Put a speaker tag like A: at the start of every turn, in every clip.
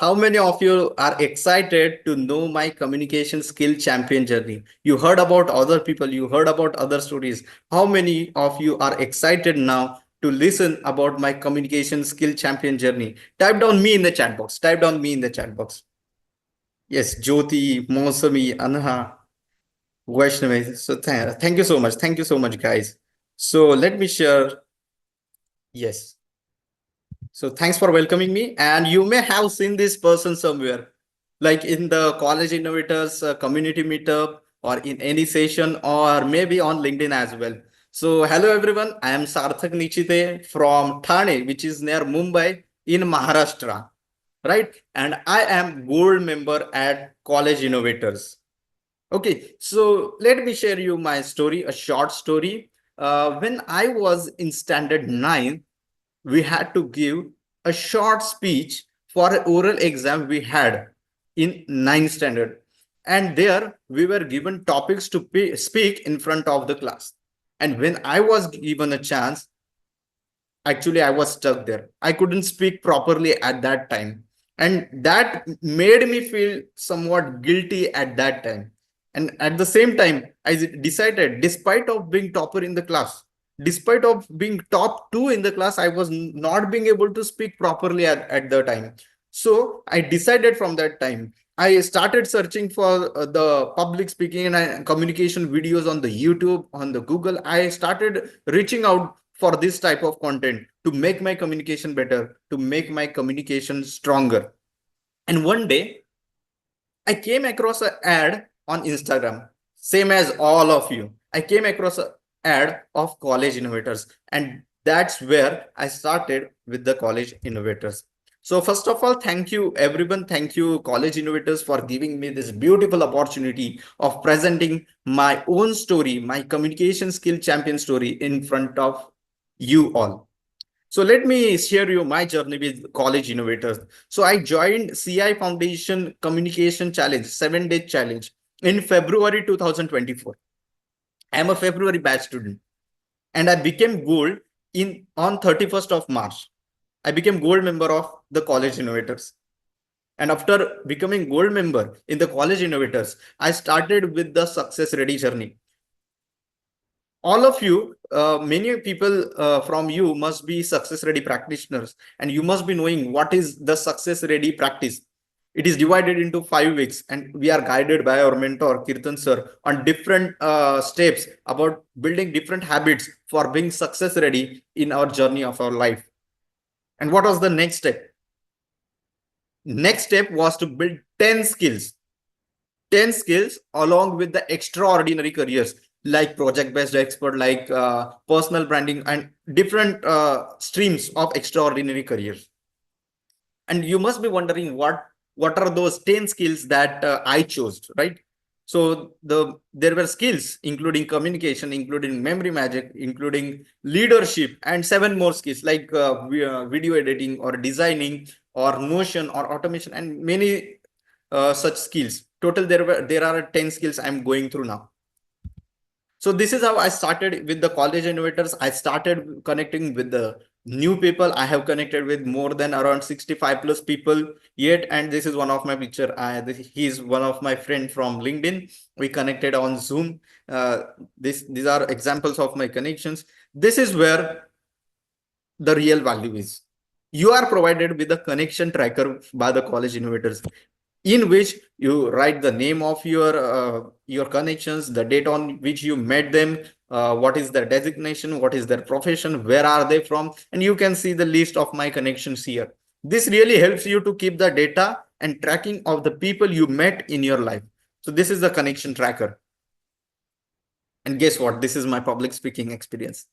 A: How many of you are excited to know my communication skill champion journey? You heard about other people, you heard about other stories. How many of you are excited now to listen about my communication skill champion journey? Type down me in the chat box. Type down me in the chat box. Yes, Jyoti, Mosami, Anha, Vaishnavi. So thank you so much. Thank you so much, guys. So let me share. Yes. So thanks for welcoming me. And you may have seen this person somewhere, like in the College Innovators community meetup or in any session or maybe on LinkedIn as well. So hello everyone. I am Sarthak Nichite from Thane, which is near Mumbai in Maharashtra, right? And I am gold member at College Innovators. Okay, so let me share you my story, a short story. When I was in standard 9, we had to give a short speech for an oral exam we had in 9th standard. And there we were given topics to speak in front of the class. And when I was given a chance, actually I was stuck there. I couldn't speak properly at that time. And that made me feel somewhat guilty at that time. And at the same time, I decided, despite of being topper in the class, despite of being top two in the class, I was not being able to speak properly at the time. So I decided from that time, I started searching for the public speaking and communication videos on the YouTube, on the Google. I started reaching out for this type of content to make my communication better, to make my communication stronger. And one day I came across an ad on Instagram, same as all of you. I came across an ad of College Innovators, and that's where I started with the College Innovators. So first of all, thank you everyone. Thank you College Innovators for giving me this beautiful opportunity of presenting my own story, my communication skill champion story in front of you all. So let me share you my journey with College Innovators. So I joined CI Foundation Communication Challenge, 7-day challenge in February 2024. I am a February batch student and I became gold in on 31st of March. I became gold member of the College Innovators. And after becoming gold member in the College Innovators, I started with the success ready journey. All of you, many people from you must be success ready practitioners, and you must be knowing what is the success ready practice. It is divided into 5 weeks, and we are guided by our mentor Kirtan sir on different steps about building different habits for being success ready in our journey of our life. And what was the next step? Next step was to build 10 skills. 10 skills along with the extraordinary careers like project based expert, like personal branding, and different streams of extraordinary careers. And you must be wondering what are those 10 skills that I chose, right? So there were skills including communication, including memory magic, including leadership, and 7 more skills like video editing or designing or notion or automation, and many such skills. Total there are 10 skills I'm going through now. So this is how I started with the College Innovators. I started connecting with the new people. I have connected with more than around 65 plus people yet. And this is one of my picture. He's one of my friend from LinkedIn. We connected on Zoom. These are examples of my connections. This is where the real value is. You are provided with a connection tracker by the College Innovators, in which you write the name of your connections, the date on which you met them, what is their designation, what is their profession, where are they from, and you can see the list of my connections here. This really helps you to keep the data and tracking of the people you met in your life. So this is the connection tracker. And guess what? This is my public speaking experience,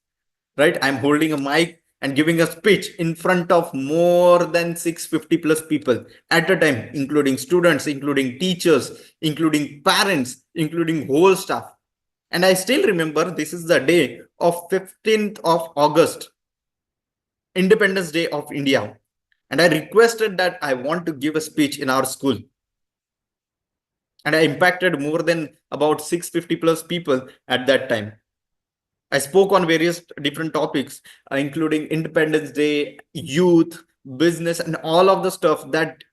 A: right? I'm holding a mic and giving a speech in front of more than 650 plus people at a time, including students, including teachers, including parents, including whole staff. And I still remember this is the day of 15th of August, Independence Day of India. And I requested that I want to give a speech in our school. And I impacted more than about 650 plus people at that time. I spoke on various different topics, including Independence Day, youth, business, and all of the stuff that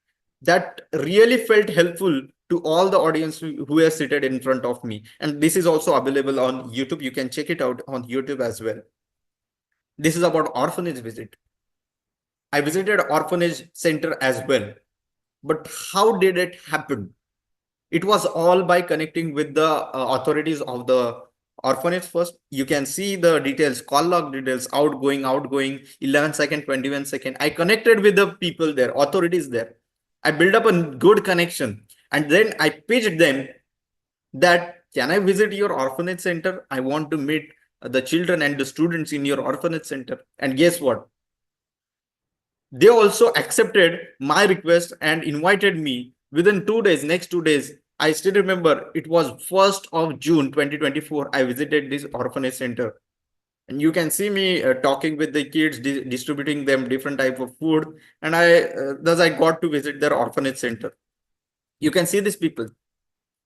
A: that really felt helpful to all the audience who are seated in front of me. And this is also available on YouTube. You can check it out on YouTube as well. This is about orphanage visit. I visited orphanage center as well. But how did it happen? It was all by connecting with the authorities of the orphanage first. You can see the details, call log details, outgoing, 11 second, 21 second. I connected with the people there, authorities there. I built up a good connection. And then I pitched them that, can I visit your orphanage center? I want to meet the children and the students in your orphanage center. And guess what? They also accepted my request and invited me within 2 days. Next 2 days, I still remember it was 1st of June 2024. I visited this orphanage center. And you can see me talking with the kids, distributing them different type of food. And thus I got to visit their orphanage center. You can see these people,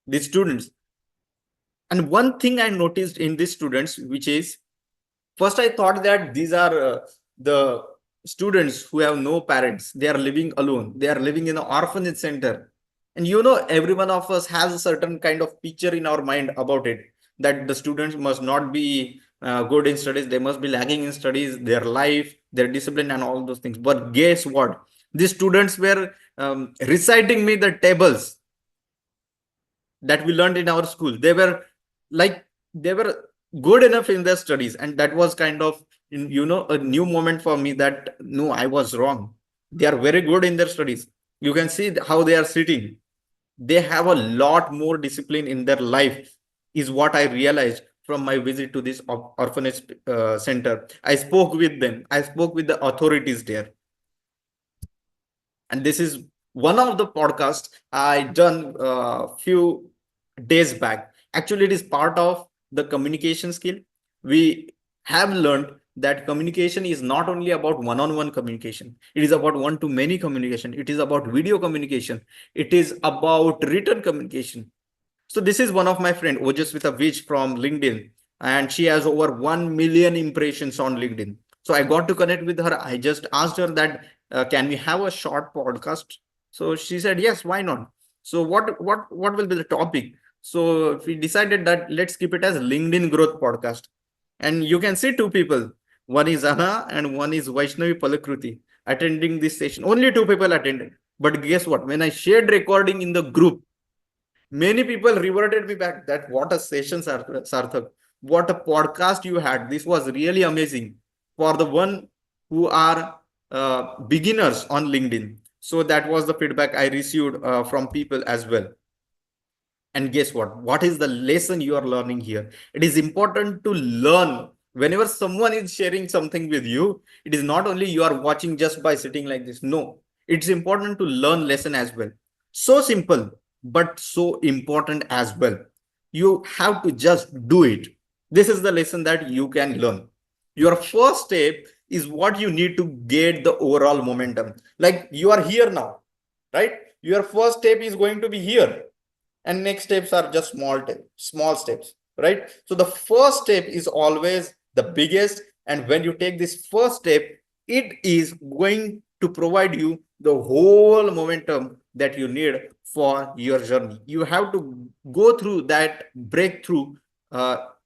A: these students. And one thing I noticed in these students, which is, first I thought that these are the students who have no parents. They are living alone. They are living in an orphanage center. And every one of us has a certain kind of picture in our mind about it, that the students must not be good in studies. They must be lagging in studies, their life, their discipline, and all those things. But guess what? These students were reciting me the tables that we learned in our school. They were good enough in their studies, and that was kind of a new moment for me, that no, I was wrong. They are very good in their studies. You can see how they are sitting. They have a lot more discipline in their life, is what I realized from my visit to this orphanage center. I spoke with them. I spoke with the authorities there. And this is one of the podcasts I done a few days back. Actually, it is part of the communication skill. We have learned that communication is not only about one-on-one communication. It is about one-to-many communication. It is about video communication. It is about written communication. So this is one of my friend, Ojaswita Vij from LinkedIn, and she has over 1 million impressions on LinkedIn. So I got to connect with her. I just asked her that, can we have a short podcast? So she said, yes, why not? So what will be the topic? So we decided that let's keep it as LinkedIn growth podcast. And you can see two people. One is Anna and one is Vaishnavi Palakruti attending this session. Only two people attended. But guess what? When I shared recording in the group, many people reverted me back that what a session, Sarthak. What a podcast you had. This was really amazing for the one who are beginners on LinkedIn. So that was the feedback I received from people as well. And guess what? What is the lesson you are learning here? It is important to learn. Whenever someone is sharing something with you, it is not only you are watching just by sitting like this. No, it's important to learn lesson as well. So simple, but so important as well. You have to just do it. This is the lesson that you can learn. Your first step is what you need to get the overall momentum. Like you are here now, right? Your first step is going to be here, and next steps are just small steps, right? So the first step is always the biggest, and when you take this first step, it is going to provide you the whole momentum that you need for your journey. You have to go through that breakthrough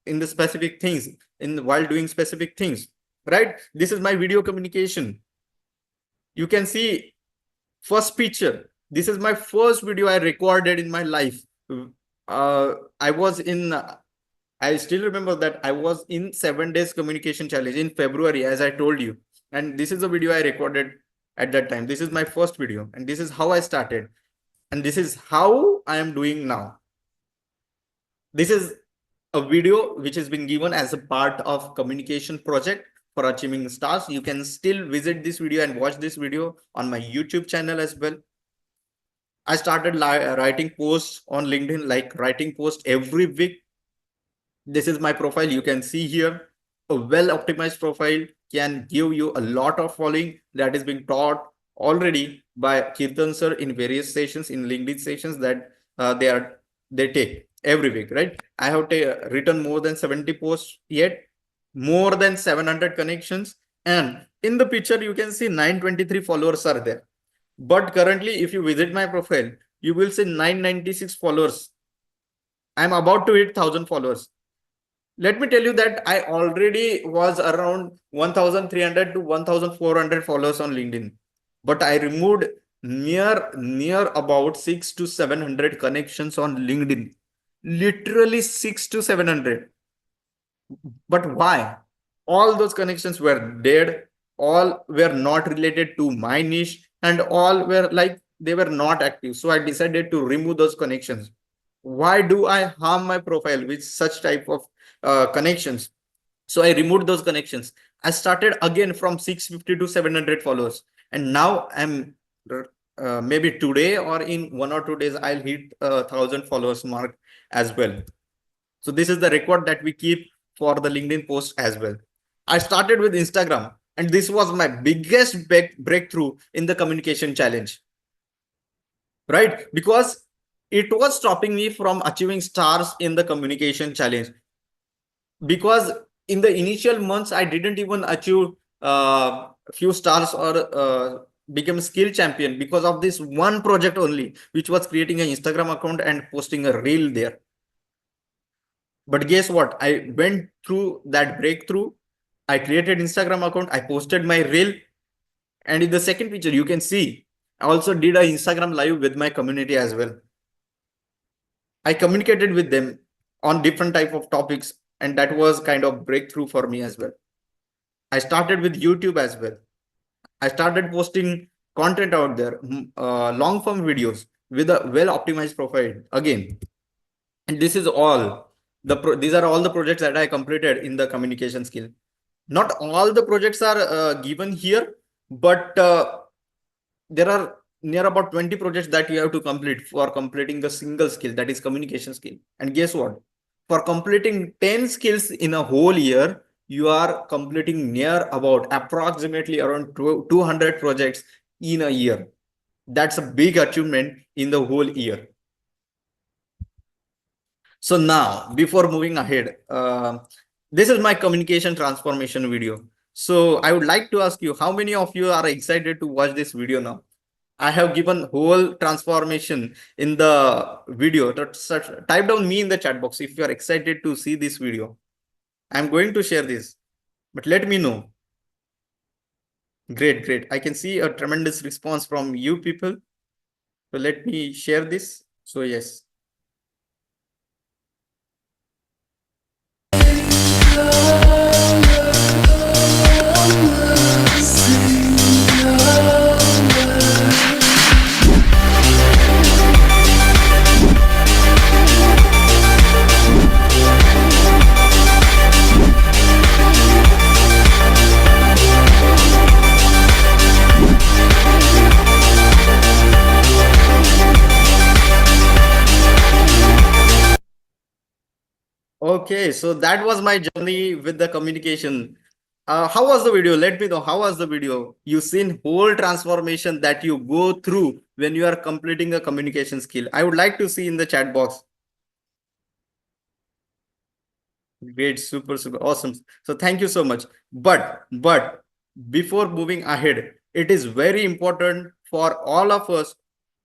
A: in the specific things, while doing specific things, right? This is my video communication. You can see first picture. This is my first video I recorded in my life. I still remember that I was in 7 days communication challenge in February, as I told you. And this is a video I recorded at that time. This is my first video, and this is how I started. And this is how I am doing now. This is a video which has been given as a part of communication project for achieving stars. You can still visit this video and watch this video on my YouTube channel as well. I started writing posts on LinkedIn, like writing posts every week. This is my profile. You can see here a well-optimized profile can give you a lot of following that is being taught already by Kirtan sir in various sessions, in LinkedIn sessions that they take every week, right? I have written more than 70 posts yet, more than 700 connections, and in the picture you can see 923 followers are there. But currently, if you visit my profile, you will see 996 followers. I'm about to hit 1,000 followers. Let me tell you that I already was around 1,300 to 1,400 followers on LinkedIn, but I removed near about 6 to 700 connections on LinkedIn. Literally 6 to 700. But why? All those connections were dead, all were not related to my niche, and all were like they were not active. So I decided to remove those connections. Why do I harm my profile with such type of connections? So I removed those connections. I started again from 650 to 700 followers, and now I'm maybe today or in 1 or 2 days I'll hit 1,000 followers mark as well. So this is the record that we keep for the LinkedIn post as well. I started with Instagram, and this was my biggest breakthrough in the communication challenge, right? Because it was stopping me from achieving stars in the communication challenge. Because in the initial months, I didn't even achieve few stars or become skill champion because of this one project only, which was creating an Instagram account and posting a reel there. But guess what? I went through that breakthrough. I created Instagram account. I posted my reel. And in the second picture, you can see I also did an Instagram live with my community as well. I communicated with them on different type of topics. And that was kind of breakthrough for me as well. I started with YouTube as well. I started posting content out there, long form videos with a well optimized profile again. And this is all these are all the projects that I completed in the communication skill. Not all the projects are given here, but there are near about 20 projects that you have to complete for completing the single skill, that is communication skill. And guess what? For completing 10 skills in a whole year, you are completing near about approximately around 200 projects in a year. That's a big achievement in the whole year. So now, before moving ahead, this is my communication transformation video. So I would like to ask you, how many of you are excited to watch this video now? I have given whole transformation in the video. Type down me in the chat box if you are excited to see this video. I'm going to share this, but let me know. Great, great. I can see a tremendous response from you people. So let me share this. So yes. Okay, so that was my journey with the communication. How was the video? Let me know. How was the video? You seen whole transformation that you go through when you are completing a communication skill. I would like to see in the chat box. Great, super, super awesome. So thank you so much. But before moving ahead, it is very important for all of us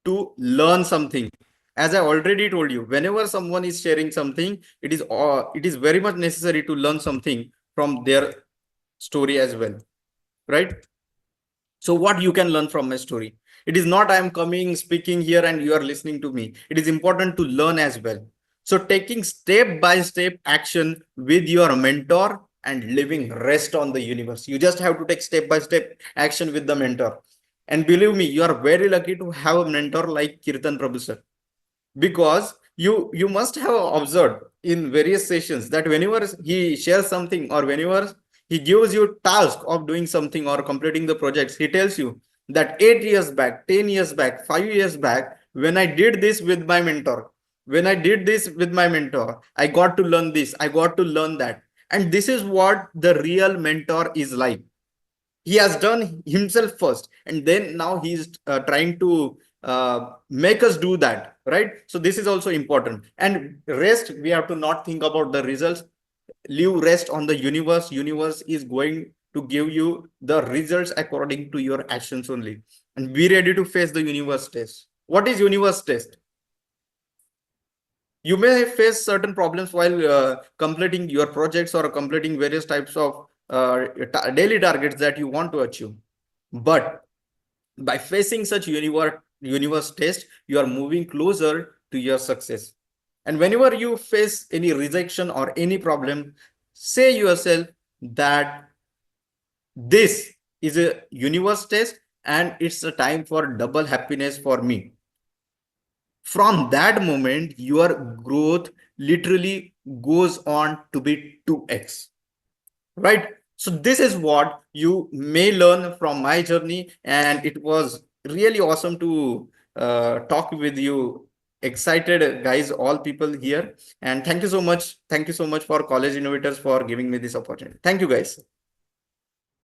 A: to learn something. As I already told you, whenever someone is sharing something, it is very much necessary to learn something from their story as well, right? So what you can learn from my story? It is not I am coming, speaking here, and you are listening to me. It is important to learn as well. So taking step by step action with your mentor and leaving rest on the universe. You just have to take step by step action with the mentor. And believe me, you are very lucky to have a mentor like Kirtan Prabhu sir, because you must have observed in various sessions that whenever he shares something or whenever he gives you task of doing something or completing the projects, he tells you that 8 years back, 10 years back, 5 years back, when I did this with my mentor, when I did this with my mentor, I got to learn this, I got to learn that. And this is what the real mentor is like. He has done himself first, and then now he's trying to make us do that, right? So this is also important. And rest, we have to not think about the results. Leave rest on the universe. Universe is going to give you the results according to your actions only. and be ready to face the universe test. What is universe test? You may face certain problems while completing your projects or completing various types of daily targets that you want to achieve. But by facing such universe test, you are moving closer to your success. And whenever you face any rejection or any problem, say yourself that this is a universe test and it's a time for double happiness for me. From that moment, your growth literally goes on to be 2x, right? So this is what you may learn from my journey, and it was really awesome to talk with you, excited guys, all people here. And thank you so much, for College Innovators for giving me this opportunity. Thank you guys.